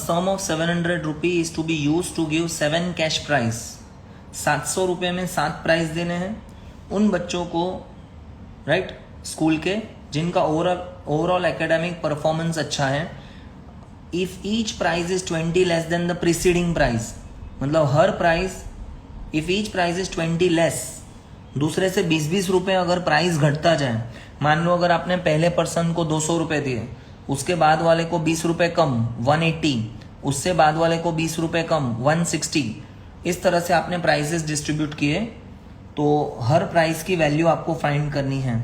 sum of 700 rupee is to be used to give 7 cash prize. 700 रुपये में 7 prize देने हैं उन बच्चों को, राइट, स्कूल के जिनका ओवरऑल एकेडमिक परफॉर्मेंस अच्छा है. If each prize is 20 less than the preceding prize, मतलब हर prize, if each prize is 20 less, दूसरे से 20-20 रुपये अगर प्राइस घटता जाए, मान लो अगर आपने पहले पर्सन को 200 रुपये दिए, उसके बाद वाले को 20 रुपये कम 180, उससे बाद वाले को 20 रुपये कम 160, इस तरह से आपने प्राइसेस डिस्ट्रीब्यूट किए, तो हर प्राइस की वैल्यू आपको फाइंड करनी है.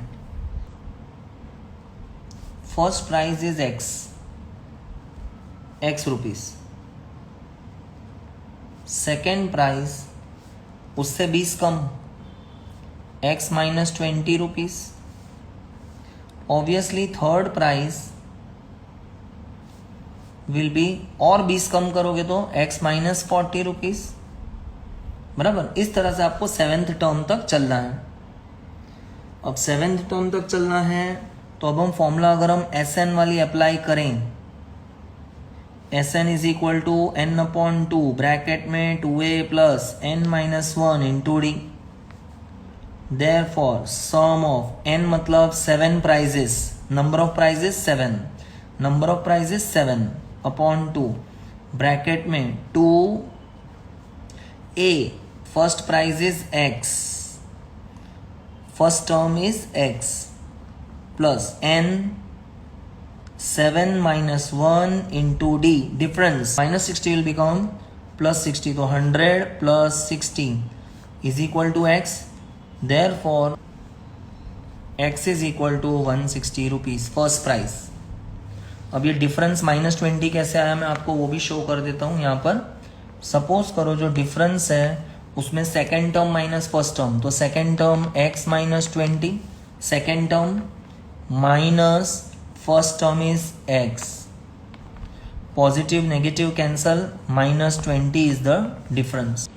First price is x rupees. Second price उससे 20 कम, x minus 20 rupees. Obviously third price will be, और 20 कम करोगे तो x माइनस 40 रुपीज. बराबर. इस तरह से आपको 7th टर्म तक चलना है. अब 7th टर्म तक चलना है तो अब हम फॉर्मूला अगर हम SN वाली अप्लाई करें, SN is equal to n/2 bracket में 2a plus n minus 1 into D. Therefore sum of n मतलब 7 prizes, number of prizes 7, number of prizes 7 upon 2 bracket में 2a, first prize is x, first term is x, plus n 7 minus 1 into d, difference minus 60 will become plus 60, तो 100 plus 60 is equal to x. Therefore x is equal to 160 rupees, first price. अब ये difference -20 कैसे आया मैं आपको वो भी show कर देता हूँ यहाँ पर. सपोज करो जो डिफरेंस है उसमें second term minus first term, तो second term x minus 20, second term minus first term is x. Positive negative cancel, -20 is the difference.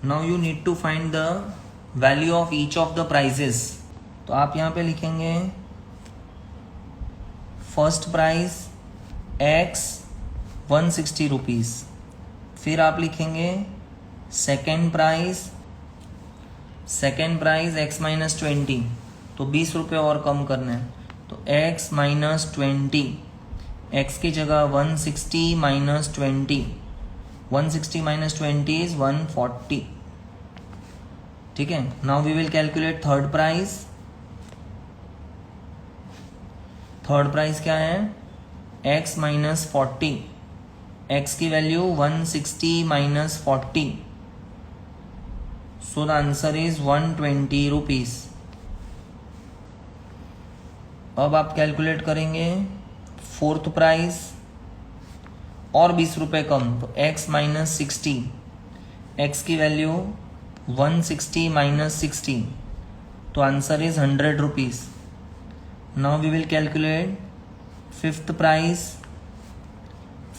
Now you need to find the value of each of the prizes. तो आप यहाँ पे लिखेंगे first prize x 160 rupees, फिर आप लिखेंगे second prize x minus 20, तो 20 रुपये और कम करने हैं, तो x माइनस 20, x की जगह 160 माइनस 20, 160 माइनस 20 इज 140. ठीक है. Now we will calculate third price. Third price क्या है? x माइनस 40, x की value 160 minus 40, so the answer is 120 rupees. अब आप कैलकुलेट करेंगे फोर्थ प्राइस और 20 रुपये कम, तो x माइनस 60, x की वैल्यू 160 माइनस 60, तो answer is 100 rupees. Now we will calculate fifth price.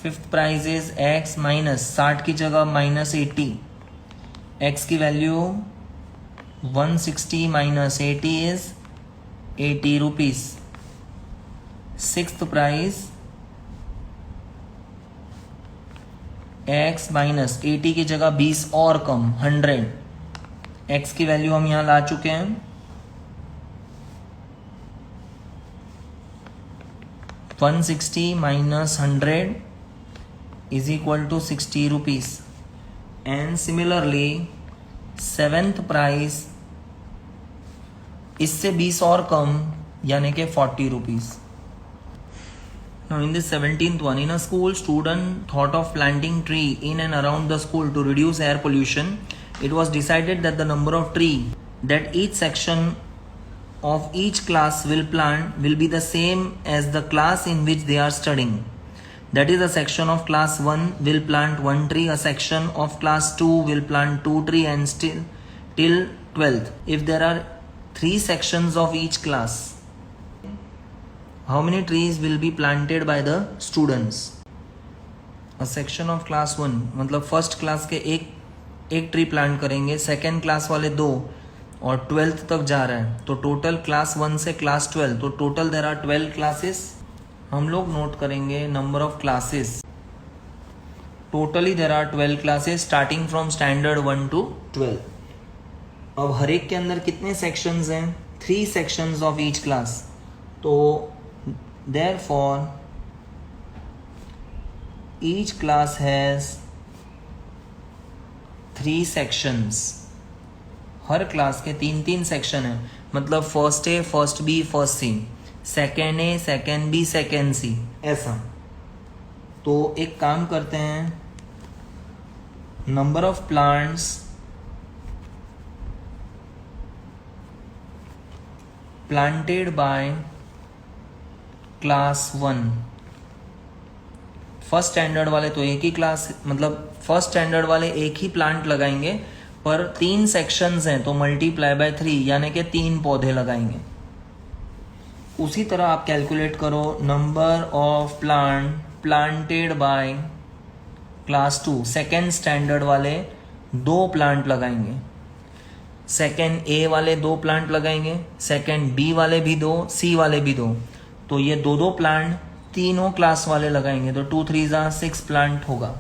Fifth price is x minus 60 की जगह माइनस 80, x की value 160 minus 80 is 80 rupees. Sixth price x minus 80 की जगह 20 और कम 100, x की वैल्यू हम यहां ला चुके हैं 160 minus 100 is equal to 60 rupees. And similarly seventh price इससे 20 और कम यानी कि 40 rupees. Now in the 17th one, in a school, student thought of planting tree in and around the school to reduce air pollution. It was decided that the number of tree that each section of each class will plant will be the same as the class in which they are studying. That is, a section of class 1 will plant 1 tree, a section of class 2 will plant 2 tree, and still till 12th. If there are 3 sections of each class, how many trees will be planted by the students? A section of class 1 मतलब first class के एक tree plant करेंगे, second class वाले 2, और 12th तक जा रहा है, तो टोटल क्लास 1 से क्लास 12, तो टोटल देयर आर 12 क्लासेस. हम लोग नोट करेंगे number of classes. Totally there are 12 classes starting from standard 1 to 12. अब हर एक के अंदर कितने सेक्शंस हैं? 3 सेक्शंस ऑफ ईच क्लास. तो therefore each class has 3 sections. Her class के 3 सेक्शन है. मतलब first A, first B, first C, second A, second B, second सी, ऐसा. तो एक काम करते हैं, number of plants planted by class 1. First standard वाले तो एक ही क्लास, मतलब फर्स्ट स्टैंडर्ड वाले एक ही प्लांट लगाएंगे, पर 3 सेक्शंस हैं तो मल्टीप्लाई बाय 3 यानी कि 3 पौधे लगाएंगे. उसी तरह आप कैलकुलेट करो number of plant planted by class 2. Second standard वाले 2 प्लांट लगाएंगे, सेकेंड ए वाले 2 प्लांट लगाएंगे, सेकेंड बी वाले भी 2, सी वाले भी 2. तो ये 2 प्लांट तीनों क्लास वाले लगाएंगे, तो 2 3 6 प्लांट होगा.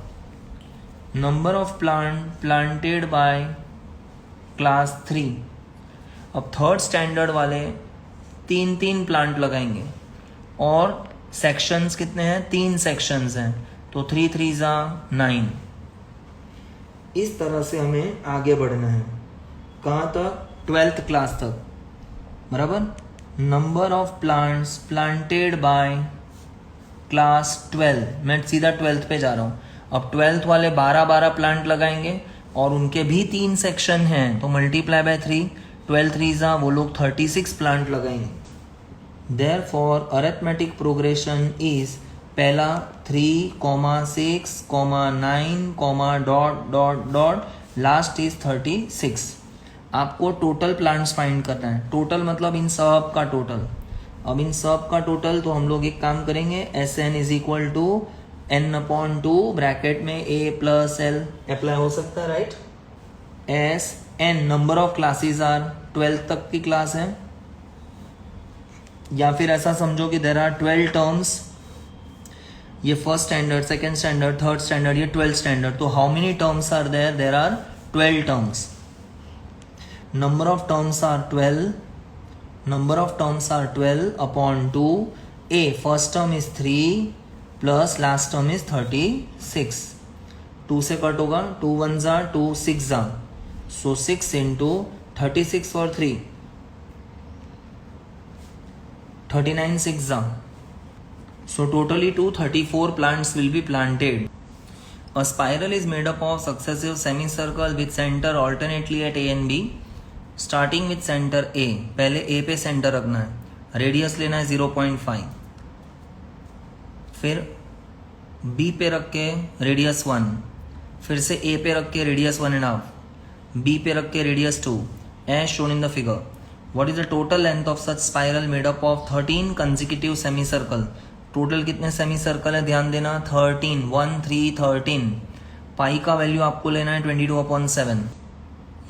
Number of plant planted by class 3. अब थर्ड स्टैंडर्ड वाले 3 प्लांट लगाएंगे और सेक्शंस कितने हैं? 3 सेक्शंस हैं, तो 3 3 9. इस तरह से हमें आगे बढ़ना है. कहाँ तक? 12th क्लास तक. बराबर. Number of plants planted by class 12. मैं सीधा 12th पे जा रहा हूँ. अब 12th वाले 12 प्लांट लगाएंगे और उनके भी 3 सेक्शन हैं, तो मल्टीप्लाई बाय 3, 12 3 वो लोग 36 प्लांट लगाएंगे. देयरफॉर अरिथमेटिक प्रोग्रेशन इज पहला 3, 6, 9, dot dot dot, last is 36. आपको टोटल प्लांट्स फाइंड करना है. टोटल मतलब इन सब का टोटल. अब इन सब का टोटल तो हम लोग एक काम करेंगे, SN is equal to n/2 bracket में a प्लस l अप्लाई हो सकता है, right. SN number of classes are 12 तक की क्लास है, या फिर ऐसा समझो कि देर आर 12 टर्म्स. ये first standard, second standard, third standard, ये 12th स्टैंडर्ड. तो how many terms are there? There are 12 terms. Number of terms are 12. Number of terms are 12 upon 2. A first term is 3 plus last term is 36. 2 से cut होगा, 2 1s are 2 6s are. So 6 into 36 for 3. 39 6s are. So totally 234 plants will be planted. A spiral is made up of successive semicircle with center alternately at A and B. Starting with centre A. पहले A पे centre रखना है, radius लेना है 0.5, फिर B पे रख के रेडियस 1, फिर से ए पे रख के रेडियस 1.5, बी पे रख के radius 2, as shown in the figure. What is the total length of such spiral made up of 13 consecutive semicircle. Total कितने सेमी सर्कल है? ध्यान देना, 13, 1 3 13. पाई का वैल्यू आपको लेना है 22/7.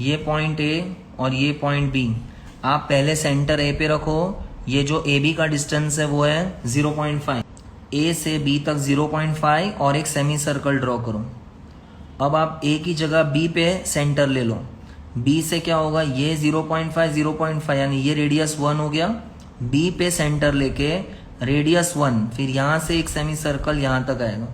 ये पॉइंट ए और ये पॉइंट बी. आप पहले सेंटर ए पे रखो. ये जो ए बी का डिस्टेंस है वो है 0.5. ए से बी तक 0.5 और एक सेमी सर्कल ड्रॉ करो. अब आप ए की जगह बी पे सेंटर ले लो. बी से क्या होगा? ये 0.5 0.5 यानी ये रेडियस 1 हो गया. बी पे सेंटर लेके रेडियस 1, फिर यहां से एक सेमी सर्कल यहां तक आएगा.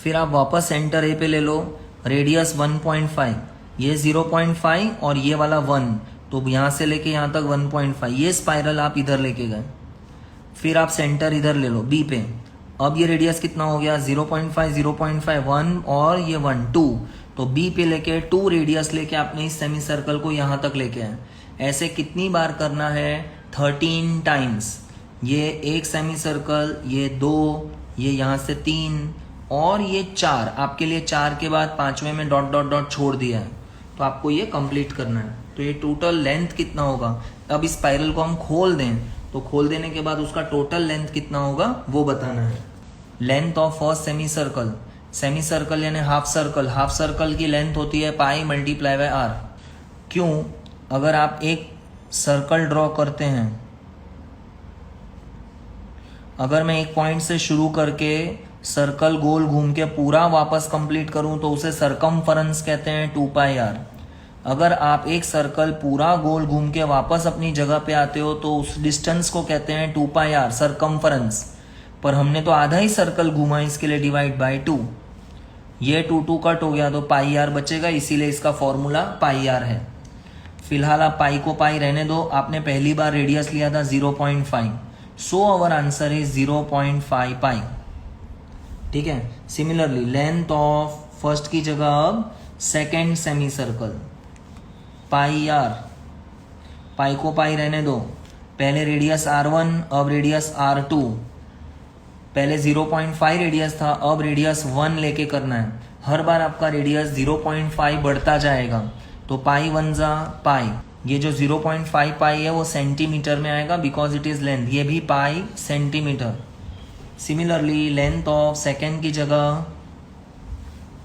फिर आप वापस सेंटर ए पे ले लो, रेडियस 1.5, ये 0.5 और ये वाला 1, तो यहां से लेके यहां तक 1.5. ये स्पाइरल आप इधर लेके गए. फिर आप सेंटर इधर ले लो बी पे. अब ये रेडियस कितना हो गया? 0.5 0.5 1 और ये 1 2. तो बी पे लेके 2 रेडियस लेके आपने इस सेमी सर्कल को यहां तक लेके आए. ऐसे कितनी बार करना है? 13 टाइम्स. ये एक सेमी सर्कल, ये 2, ये यहां से 3 और ये 4. आपके लिए 4 के बाद 5वें में डॉट डॉट डॉट छोड़ दिया है, तो आपको ये कंप्लीट करना है. तो ये टोटल लेंथ कितना होगा? अब इस स्पाइरल को हम खोल दें, तो खोल देने के बाद उसका टोटल लेंथ कितना होगा वो बताना है. Length of first semi circle. Semi circle यानी हाफ सर्कल. हाफ सर्कल की लेंथ होती है पाई मल्टीप्लाई बाय आर. क्यों? अगर आप एक सर्कल ड्रॉ करते हैं, अगर मैं एक पॉइंट से शुरू करके सर्कल गोल घूम के पूरा वापस कंप्लीट करूं तो उसे सरकमफरेंस कहते हैं 2πr। अगर आप एक सर्कल पूरा गोल घूम के वापस अपनी जगह पे आते हो तो उस डिस्टेंस को कहते हैं 2πr सरकमफरेंस। पर हमने तो आधा ही सर्कल घूमा, इसके लिए डिवाइड बाय 2। ये 2 कट हो गया तो πr बचेगा, इसीलिए इसका फॉर्मूला πr है। फिलहाल आप पाई को पाई रहने दो, आपने पहली बार रेडियस लिया था 0.5, सो अवर आंसर इज 0.5 पाई। ठीक है। सिमिलरली लेंथ ऑफ फर्स्ट की जगह अब सेकेंड सेमी सर्कल πr, पाई को पाई रहने दो, पहले रेडियस r1 अब रेडियस r2, पहले 0.5 रेडियस था अब रेडियस 1 लेके करना है। हर बार आपका रेडियस 0.5 बढ़ता जाएगा तो पाई 1 जा पाई, ये जो 0.5 पाई है वो सेंटीमीटर में आएगा बिकॉज इट इज लेंथ, ये भी पाई centimetre. Similarly length of second की जगह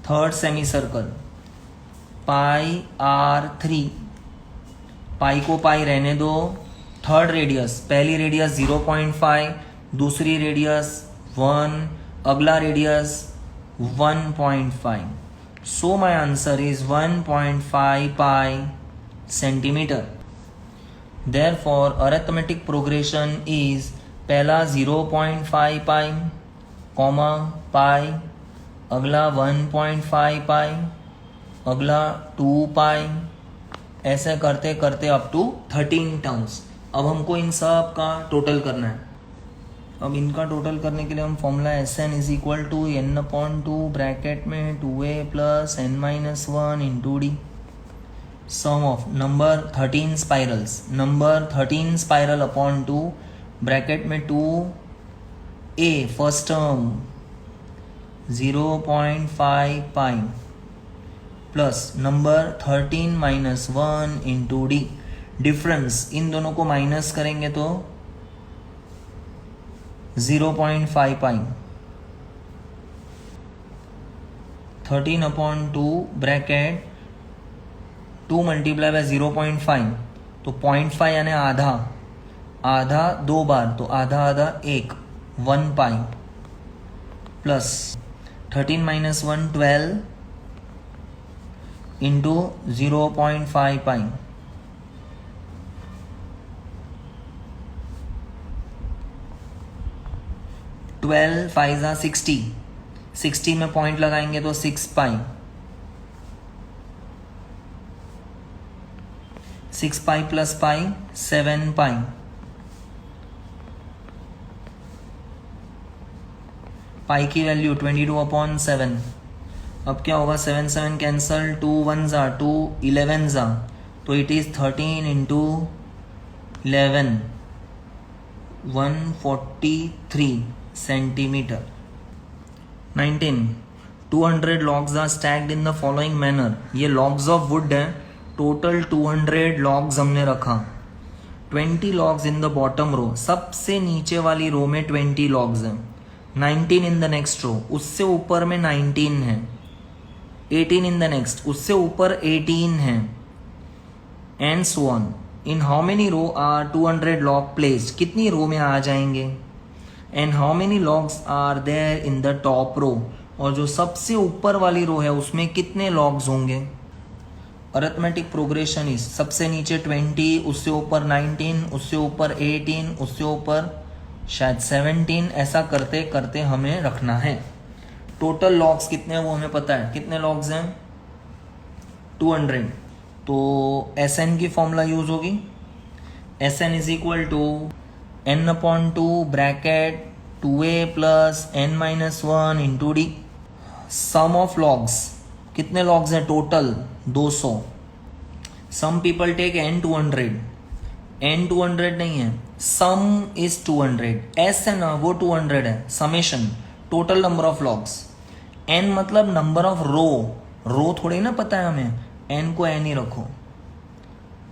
थर्ड सेमी सर्कल πr3, पाई को पाई रहने दो, थर्ड रेडियस, पहली रेडियस 0.5, दूसरी रेडियस 1, अगला radius 1.5, so my answer is 1.5 pi centimetre. Therefore arithmetic progression is पहला 0.5 पाई कॉमा पाई, अगला 1.5 पाई, अगला 2 पाई, ऐसे करते करते अप टू 13 टर्म्स। अब हमको इन सब का टोटल करना है। अब इनका टोटल करने के लिए हम formula Sn is equal to n/2 bracket में 2a plus n-1 into D, sum of number 13 spirals, number 13 spiral upon 2 bracket में 2a first term 0.5 pi plus number 13 minus 1 into D, difference इन दोनों को minus करेंगे तो 0.5 पाई, 13/2 bracket 2 multiply by 0.5 तो 0.5 यानी आधा, आधा 2 बार तो आधा आधा 1 पाई प्लस 13 माइनस 1 12 इंटू 0.5 पाई, 12 5 60, 60 में पॉइंट लगाएंगे तो 6 पाई, 6 पाई प्लस पाई 7 पाई, पाई की वैल्यू 22/7। अब क्या होगा, 7 7 कैंसल, 2 1 जा 2 11 जा तो it is 13 into 11 143 centimetre. 19 200 logs are stacked in the following manner। ये logs of wood है, टोटल 200 logs हमने रखा, 20 logs in the bottom row, सबसे नीचे वाली रो में 20 logs हैं, 19 in the next row, उससे ऊपर में 19 है, 18 in the next, उससे ऊपर 18 है, and so on। In how many row are 200 log placed, कितनी रो में आ जाएंगे, and how many logs are there in the top row, और जो सबसे ऊपर वाली रो है उसमें कितने logs होंगे। अरिथमेटिक प्रोग्रेशन इज सबसे नीचे 20, उससे ऊपर 19, उससे ऊपर 18, उससे ऊपर शायद 17, ऐसा करते करते हमें रखना है। टोटल लॉग्स कितने हैं वो हमें पता है, कितने लॉग्स हैं 200, तो Sn की फॉर्मूला यूज होगी, Sn is equal to n/2 bracket 2a plus n-1 into D, sum of logs, कितने लॉग्स हैं total 200, some people take n200, n200 नहीं है, सम इज 200, s है ना वो 200 है, summation total number of logs, n मतलब नंबर ऑफ रो थोड़ी ना पता है हमें, n को n ही रखो,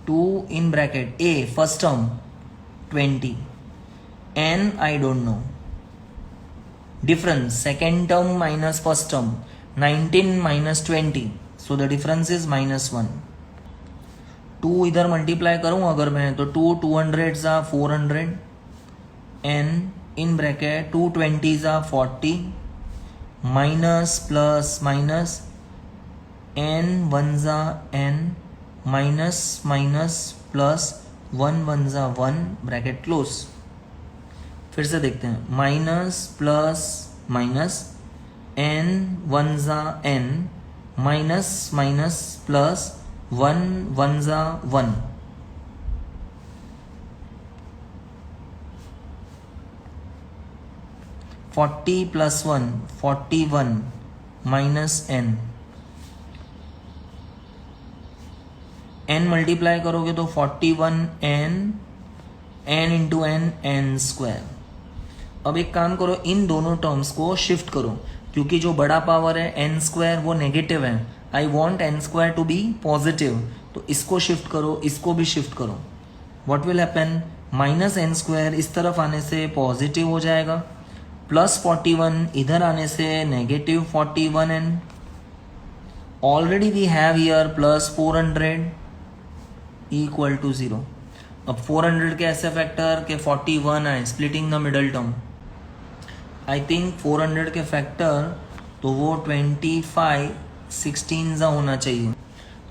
2 in bracket a first term 20, n I don't know, difference second term minus first term 19 minus 20, so the difference is -1। 2 इधर मल्टीप्लाई करूं अगर मैं तो 2 200 जा 400, n इन ब्रैकेट 2 20 जा 40, minus plus minus n one ज़ा n minus minus plus 1 one ज़ा 1 bracket close. फिर से देखते हैं, minus plus minus n one ज़ा n minus minus plus 1 one ज़ा 1। Forty plus 1 41 minus n multiply करोगे तो 41n इंटू n स्क्वायर। अब एक काम करो, इन दोनों टर्म्स को शिफ्ट करो, क्योंकि जो बड़ा पावर है n स्क्वायर वो नेगेटिव है। I want n square to be positive, तो इसको शिफ्ट करो, इसको भी शिफ्ट करो। What will happen, minus n square इस तरफ आने से पॉजिटिव हो जाएगा, प्लस 41 इधर आने से negative 41n। Already we have here plus 400 equal to 0। अब 400 के ऐसे फैक्टर के 41 आए, splitting the middle term. I think 400 के फैक्टर तो वो 25 16 ज़ा होना चाहिए।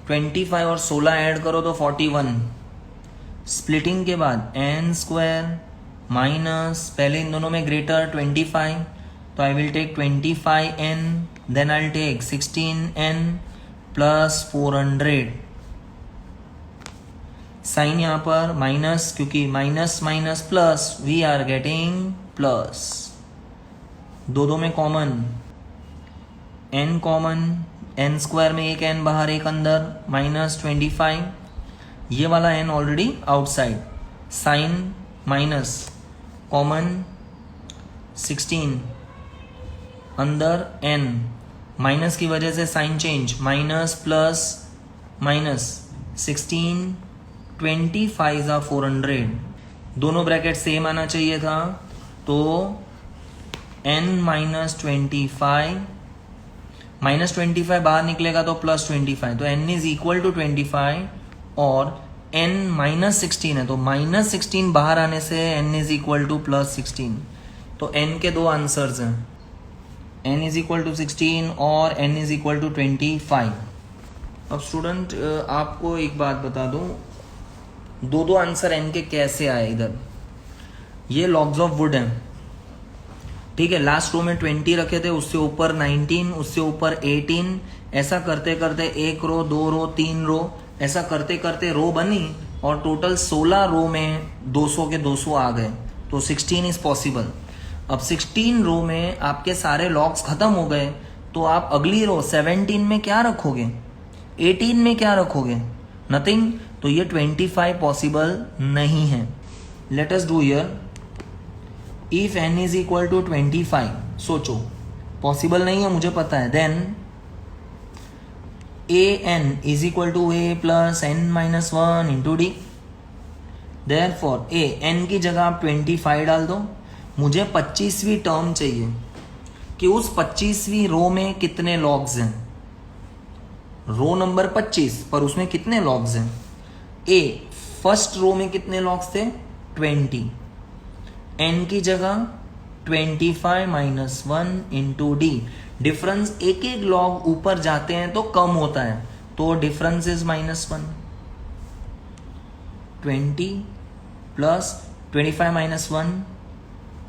25 और 16 ऐड करो तो 41। स्प्लिटिंग के बाद n स्क्वायर माइनस, पहले इन दोनों में ग्रेटर 25, तो I will take 25n, then I will take 16n plus 400। Sign यहाँ पर माइनस, क्योंकि minus minus plus we are getting plus. दो में common, n common, n square में एक n बाहर एक अंदर, माइनस 25। ये वाला n already outside, sign minus common 16 अंदर n, माइनस की वजह से sign change, minus plus minus 16 25 ज़ा 400। दोनों ब्रैकेट सेम आना चाहिए था, तो n माइनस 25 बाहर निकलेगा तो प्लस 25, तो n इज इक्वल टू 25 और n माइनस 16 है, तो माइनस 16 बाहर आने से n is equal two plus 16। तो n के दो आंसर्स हैं, n इज इक्वल टू 16 और n इज इक्वल टू 25। अब स्टूडेंट आपको एक बात बता दूं, दो आंसर n के कैसे आए। इधर ये लॉग्स ऑफ वुड है, ठीक है। लास्ट रो में 20 रखे थे, उससे ऊपर 19, उससे ऊपर 18, ऐसा करते करते एक रो, दो रो, तीन रो, ऐसा करते करते रो बनी और टोटल 16 रो में 200 के 200 आ गए, तो 16 इज पॉसिबल। अब 16 रो में आपके सारे लॉग्स खत्म हो गए, तो आप अगली रो 17 में क्या रखोगे, 18 में क्या रखोगे, नथिंग। तो ये 25 पॉसिबल नहीं है। Let us do here, if n is equal to 25, सोचो पॉसिबल नहीं है मुझे पता है, then an is equal to a plus n minus 1 into D. Therefore a n की जगह आप 25 डाल दो। मुझे 25वीं टर्म चाहिए कि उस 25वीं रो में कितने लॉग्स हैं। रो नंबर 25 पर उसमें कितने लॉग्स हैं। a फर्स्ट रो में कितने लॉग्स थे, 20, n की जगह 25 माइनस 1 इंटू डी। डिफरेंस एक एक लॉग ऊपर जाते हैं तो कम होता है, तो difference is -1। 20 plus 25 minus 1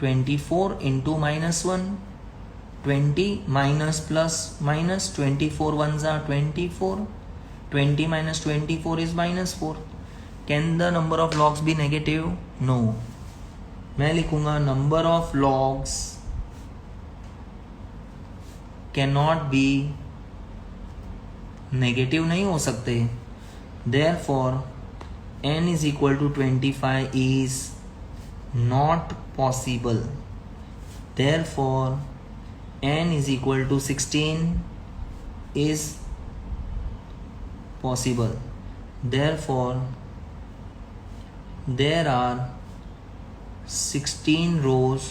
24 into -1, 20 minus plus minus 24 one ज़ा 24, 20 minus 24 is -4। Can the number of logs be negative, no. मैं लिखूंगा number of logs cannot be negative, नहीं हो सकते। Therefore n is equal to 25 is not possible. Therefore n is equal to 16 is possible. Therefore, there are 16 rows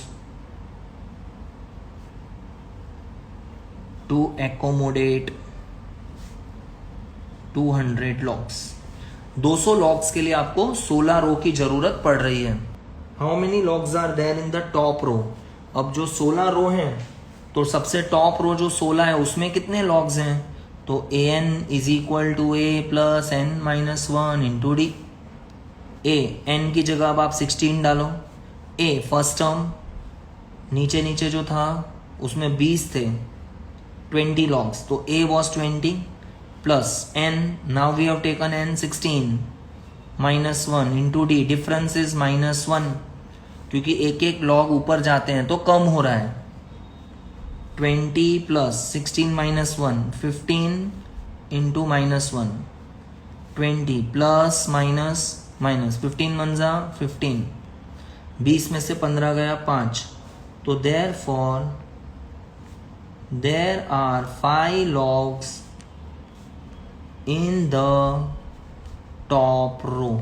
to accommodate 200 locks. 200 locks के लिए आपको 16 रो की जरूरत पड़ रही है। How many locks are there in the top row? अब जो 16 रो हैं तो सबसे टॉप रो जो 16 है उसमें कितने लॉग्स हैं, तो an is equal to a plus n minus 1 into D. a n की जगह अब आप 16 डालो, a फर्स्ट टर्म, नीचे नीचे जो था उसमें 20 थे, 20 लॉग्स, तो a was 20 plus n, now we have taken n 16 minus 1 into D, difference is minus 1, क्योंकि एक एक लॉग ऊपर जाते हैं तो कम हो रहा है। 20 plus 16 minus 1, 15 into minus 1, 20 plus minus minus, 15 मंजा 15, 20 में से 15 गया 5, तो therefore there are 5 logs in the top row.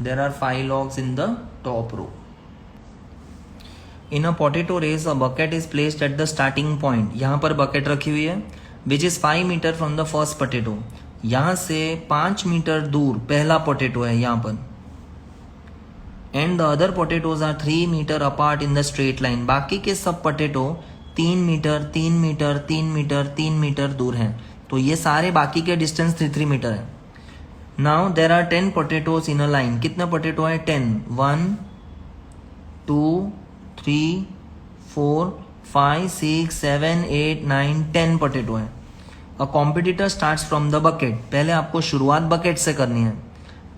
There are 5 logs in the top row. In a potato race, a bucket is placed at the starting point. यहाँ पर bucket रखी हुई है which is 5 meter from the first potato. यहाँ से 5 metre दूर पहला potato है यहाँ पर, and the other potatoes are 3 meter apart in the straight line. बाकी के सब potato 3 meter 3 meter 3 meter 3 meter दूर हैं, तो ये सारे बाकी के डिस्टेंस 3 मीटर है। Now there are 10 potatoes in a line, कितने पोटैटो है 10, 1 2 3 4 5 6 7 8 9 10 पोटैटो है। अ competitor starts from the bucket, पहले आपको शुरुआत बकेट से करनी है।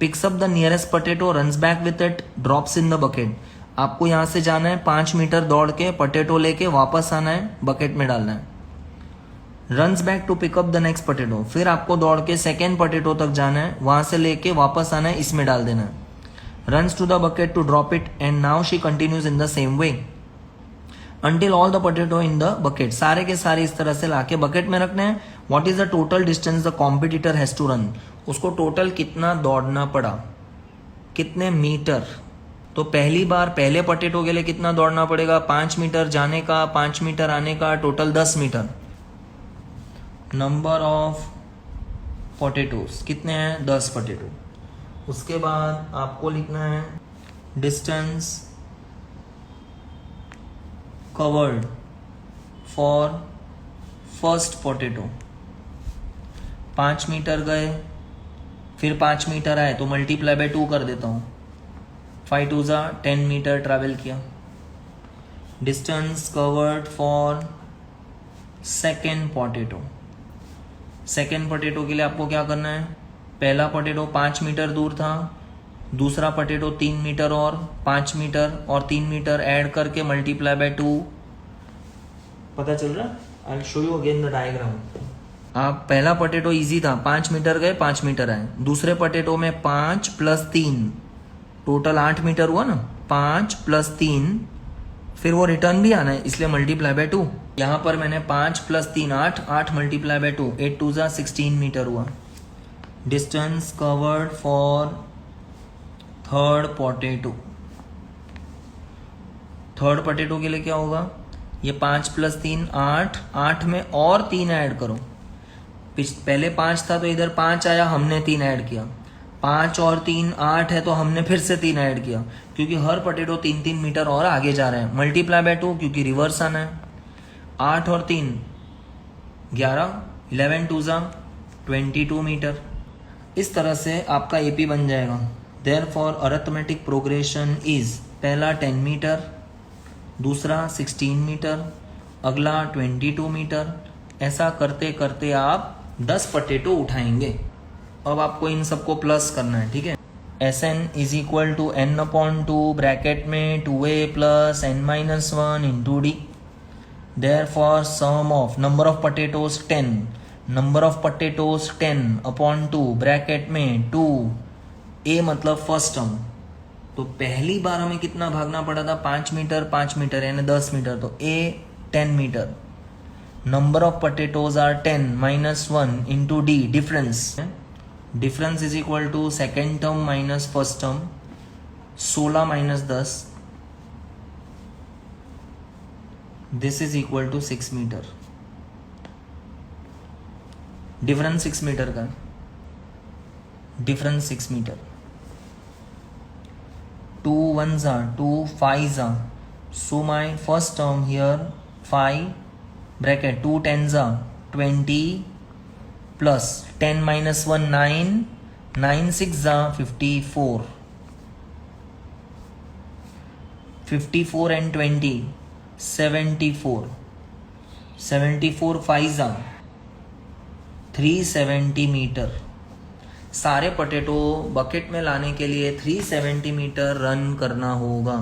Picks up the nearest potato, runs back with it, drops in the bucket. आपको यहाँ से जाना है 5 मीटर दौड़ के पोटैटो लेके वापस आना है, बकेट में डालना है। Runs back to pick up the next potato, फिर आपको दौड़ के सेकेंड पोटैटो तक जाना है, वहां से लेके वापस आना है, इसमें डाल देना है। Runs to the bucket to drop it, and now she continues in the same way until all the potato in the bucket. सारे के सारे इस तरह से लाके बकेट में रखने हैं। What is the total distance the competitor has to run, उसको टोटल कितना दौड़ना पड़ा, कितने मीटर। तो पहली बार पहले पोटैटो के लिए कितना दौड़ना पड़ेगा, 5 मीटर जाने का 5 मीटर आने का, total 10 meter. Number of potatoes कितने हैं, 10 पोटैटो। उसके बाद आपको लिखना है distance covered for first potato. 5 meter गए, फिर 5 मीटर आए तो मल्टीप्लाई बाय 2 कर देता हूँ, 5 2 जा 10 मीटर ट्रैवल किया। Distance covered for second potato, second potato के लिए आपको क्या करना है, पहला पोटैटो 5 मीटर दूर था, दूसरा पोटैटो 3 मीटर और 5 मीटर और 3 मीटर ऐड करके मल्टीप्लाई बाय 2, पता चल रहा है। I will show you again the diagram. आप पहला पोटैटो इजी था, 5 मीटर गए 5 मीटर आए, दूसरे पोटैटो में 5 प्लस 3 टोटल 8 मीटर हुआ ना, 5 प्लस 3, फिर वो रिटर्न भी आना है इसलिए मल्टीप्लाई बाय 2। यहाँ पर मैंने 5 प्लस 3 8, 8 मल्टीप्लाई बाय 2, 8 2 जा 16 मीटर हुआ। Distance covered for third potato, third potato के लिए क्या होगा, ये 5 प्लस 3 8, 8 में और 3 ऐड करो, पहले 5 था तो इधर 5 आया, हमने 3 ऐड किया, 5 और 3 8 है तो हमने फिर से 3 ऐड किया, क्योंकि हर पोटैटो 3 मीटर और आगे जा रहे हैं। मल्टीप्लाई बाय 2 क्योंकि रिवर्स आना है, 8 और 3 11, 11 2 जा 22 मीटर। इस तरह से आपका एपी बन जाएगा। देयरफॉर अरिथमेटिक प्रोग्रेशन इज, पहला 10 मीटर, दूसरा 16 मीटर, अगला 22 मीटर। ऐसा करते करते आप 10 पोटैटो उठाएंगे। अब आपको इन सबको प्लस करना है, ठीक है। Sn is equal to n/2 bracket में 2a plus n-1 into D. Therefore sum of number of potatoes 10, number of potatoes 10/2 bracket में 2, a मतलब फर्स्ट टर्म, तो पहली बार हमें कितना भागना पड़ा था, 5 मीटर 5 मीटर यानी 10 मीटर, तो a 10 meter. Number of potatoes are 10 -1 into D, difference is equal to second term minus first term, 16 minus 10, this is equal to 6 meter. Difference 6 meter का, difference 6 meter. 2 1s are 2 5s are, so my first term here 5 bracket 2 10 जा 20 plus 10 minus 1 9 9 6 जा 54 54 and 20 74 74 5 जा 370 metre. सारे potato bucket में लाने के लिए 370 metre run करना होगा।